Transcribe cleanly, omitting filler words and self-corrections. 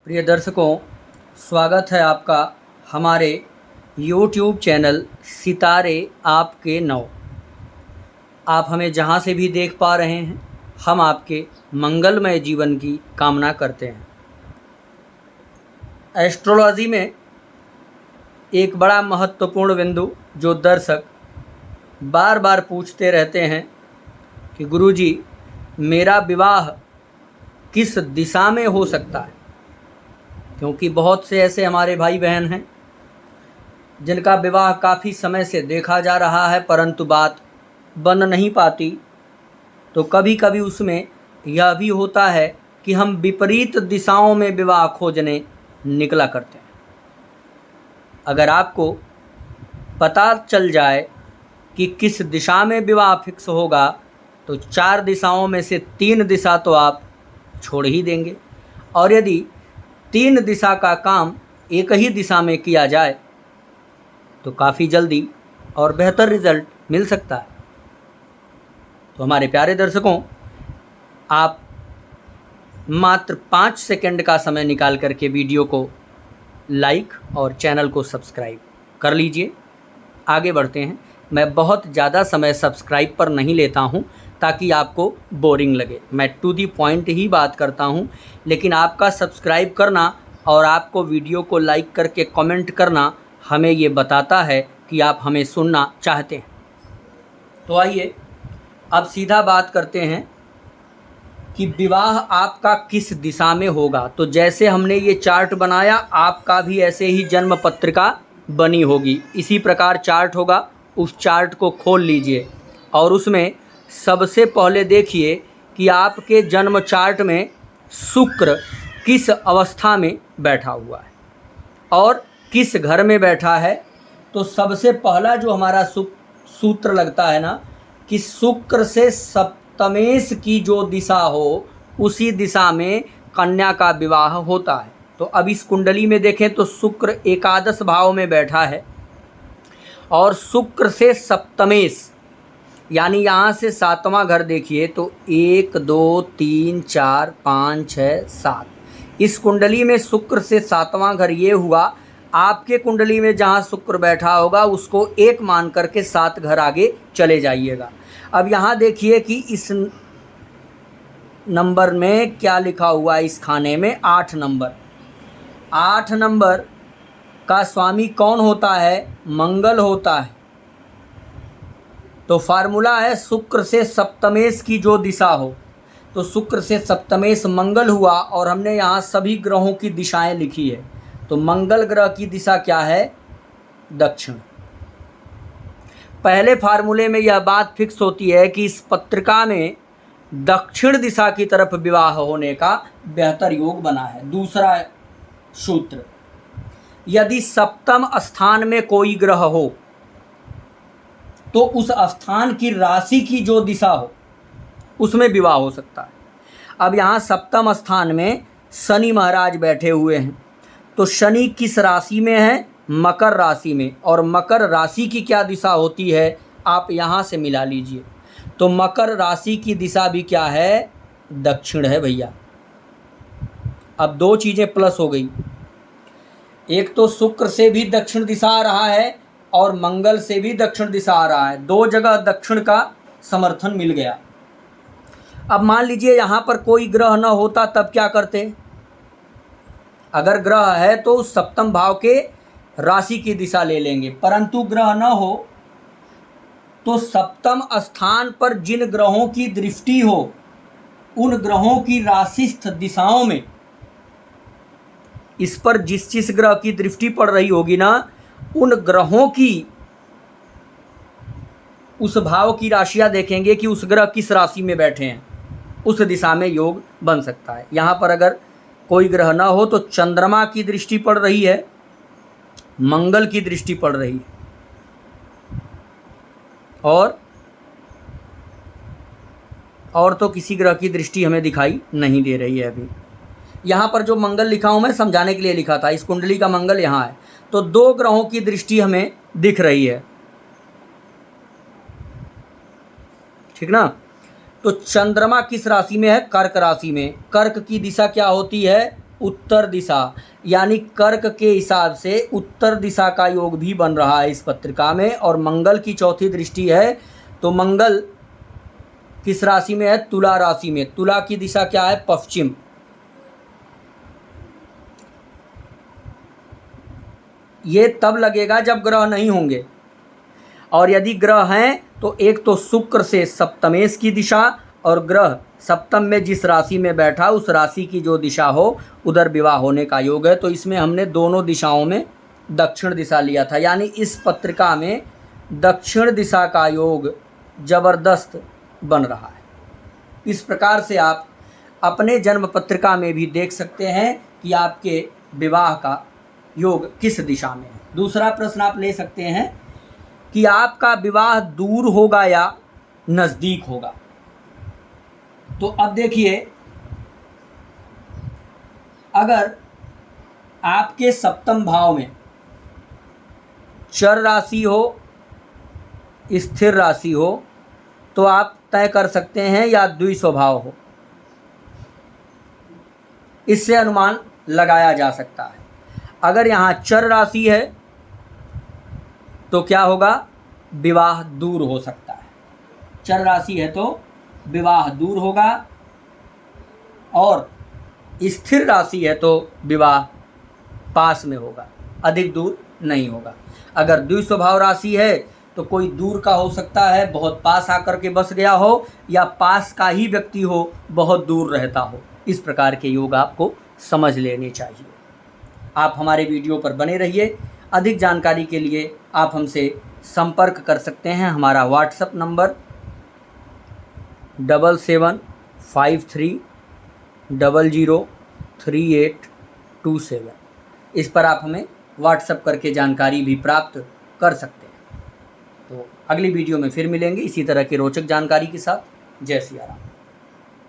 प्रिय दर्शकों, स्वागत है आपका हमारे YouTube चैनल सितारे आपके नौ। आप हमें जहाँ से भी देख पा रहे हैं, हम आपके मंगलमय जीवन की कामना करते हैं। एस्ट्रोलॉजी में एक बड़ा महत्वपूर्ण बिंदु जो दर्शक बार बार पूछते रहते हैं कि गुरुजी, मेरा विवाह किस दिशा में हो सकता है, क्योंकि बहुत से ऐसे हमारे भाई बहन हैं जिनका विवाह काफ़ी समय से देखा जा रहा है परंतु बात बन नहीं पाती। तो कभी कभी उसमें यह भी होता है कि हम विपरीत दिशाओं में विवाह खोजने निकला करते हैं। अगर आपको पता चल जाए कि किस दिशा में विवाह फिक्स होगा तो 4 दिशाओं में से 3 दिशा तो आप छोड़ ही देंगे, और यदि 3 दिशा का काम एक ही दिशा में किया जाए तो काफ़ी जल्दी और बेहतर रिजल्ट मिल सकता है। तो हमारे प्यारे दर्शकों, आप मात्र 5 सेकंड का समय निकाल करके वीडियो को लाइक और चैनल को सब्सक्राइब कर लीजिए। आगे बढ़ते हैं। मैं बहुत ज़्यादा समय सब्सक्राइब पर नहीं लेता हूँ ताकि आपको बोरिंग लगे। मैं टू दी पॉइंट ही बात करता हूँ, लेकिन आपका सब्सक्राइब करना और आपको वीडियो को लाइक करके कमेंट करना हमें ये बताता है कि आप हमें सुनना चाहते हैं। तो आइए अब सीधा बात करते हैं कि विवाह आपका किस दिशा में होगा। तो जैसे हमने ये चार्ट बनाया, आपका भी ऐसे ही जन्म पत्रिका बनी होगी, इसी प्रकार चार्ट होगा। उस चार्ट को खोल लीजिए और उसमें सबसे पहले देखिए कि आपके जन्म चार्ट में शुक्र किस अवस्था में बैठा हुआ है और किस घर में बैठा है। तो सबसे पहला जो हमारा सूत्र लगता है ना, कि शुक्र से सप्तमेश की जो दिशा हो उसी दिशा में कन्या का विवाह होता है। तो अब इस कुंडली में देखें तो शुक्र एकादश भाव में बैठा है और शुक्र से सप्तमेश यानी यहाँ से 7वां घर देखिए तो 1 2 3 4 5 6 7। इस कुंडली में शुक्र से 7वां घर ये हुआ। आपके कुंडली में जहाँ शुक्र बैठा होगा उसको 1 मान करके 7 घर आगे चले जाइएगा। अब यहाँ देखिए कि इस नंबर में क्या लिखा हुआ है, इस खाने में 8 नंबर। 8 नंबर का स्वामी कौन होता है? मंगल होता है। तो फार्मूला है शुक्र से सप्तमेश की जो दिशा हो, तो शुक्र से सप्तमेश मंगल हुआ और हमने यहाँ सभी ग्रहों की दिशाएं लिखी है। तो मंगल ग्रह की दिशा क्या है? दक्षिण। पहले फार्मूले में यह बात फिक्स होती है कि इस पत्रिका में दक्षिण दिशा की तरफ विवाह होने का बेहतर योग बना है। दूसरा सूत्र, यदि सप्तम स्थान में कोई ग्रह हो तो उस स्थान की राशि की जो दिशा हो उसमें विवाह हो सकता है। अब यहाँ सप्तम स्थान में शनि महाराज बैठे हुए हैं, तो शनि किस राशि में है? मकर राशि में। और मकर राशि की क्या दिशा होती है, आप यहाँ से मिला लीजिए। तो मकर राशि की दिशा भी क्या है? दक्षिण है भैया। अब 2 चीज़ें प्लस हो गई, एक तो शुक्र से भी दक्षिण दिशा आ रहा है और मंगल से भी दक्षिण दिशा आ रहा है। 2 जगह दक्षिण का समर्थन मिल गया। अब मान लीजिए यहाँ पर कोई ग्रह न होता तब क्या करते? अगर ग्रह है तो सप्तम भाव के राशि की दिशा ले लेंगे, परंतु ग्रह न हो तो सप्तम स्थान पर जिन ग्रहों की दृष्टि हो उन ग्रहों की राशिस्थ दिशाओं में, इस पर जिस ग्रह की दृष्टि पड़ रही होगी ना, उन ग्रहों की उस भाव की राशियां देखेंगे कि उस ग्रह किस राशि में बैठे हैं, उस दिशा में योग बन सकता है। यहाँ पर अगर कोई ग्रह ना हो तो चंद्रमा की दृष्टि पड़ रही है, मंगल की दृष्टि पड़ रही है और तो किसी ग्रह की दृष्टि हमें दिखाई नहीं दे रही है। अभी यहाँ पर जो मंगल लिखा हूँ मैं समझाने के लिए लिखा था, इस कुंडली का मंगल यहाँ है, तो 2 ग्रहों की दृष्टि हमें दिख रही है, ठीक ना। तो चंद्रमा किस राशि में है? कर्क राशि में। कर्क की दिशा क्या होती है? उत्तर दिशा, यानी कर्क के हिसाब से उत्तर दिशा का योग भी बन रहा है इस पत्रिका में। और मंगल की चौथी दृष्टि है, तो मंगल किस राशि में है? तुला राशि में। तुला की दिशा क्या है? पश्चिम। ये तब लगेगा जब ग्रह नहीं होंगे, और यदि ग्रह हैं तो एक तो शुक्र से सप्तमेश की दिशा, और ग्रह सप्तम में जिस राशि में बैठा उस राशि की जो दिशा हो उधर विवाह होने का योग है। तो इसमें हमने दोनों दिशाओं में दक्षिण दिशा लिया था, यानी इस पत्रिका में दक्षिण दिशा का योग जबरदस्त बन रहा है। इस प्रकार से आप अपने जन्म पत्रिका में भी देख सकते हैं कि आपके विवाह का योग किस दिशा में है। दूसरा प्रश्न आप ले सकते हैं कि आपका विवाह दूर होगा या नज़दीक होगा। तो अब देखिए, अगर आपके सप्तम भाव में चर राशि हो, स्थिर राशि हो, तो आप तय कर सकते हैं या द्विस्वभाव हो, इससे अनुमान लगाया जा सकता है। अगर यहाँ चर राशि है तो क्या होगा? विवाह दूर हो सकता है। चर राशि है तो विवाह दूर होगा, और स्थिर राशि है तो विवाह पास में होगा, अधिक दूर नहीं होगा। अगर द्विस्वभाव राशि है तो कोई दूर का हो सकता है, बहुत पास आकर के बस गया हो, या पास का ही व्यक्ति हो, बहुत दूर रहता हो। इस प्रकार के योग आपको समझ लेने चाहिए। आप हमारे वीडियो पर बने रहिए। अधिक जानकारी के लिए आप हमसे संपर्क कर सकते हैं। हमारा व्हाट्सएप नंबर 7753003827, इस पर आप हमें व्हाट्सएप करके जानकारी भी प्राप्त कर सकते हैं। तो अगली वीडियो में फिर मिलेंगे इसी तरह की रोचक जानकारी के साथ। जय सिया राम।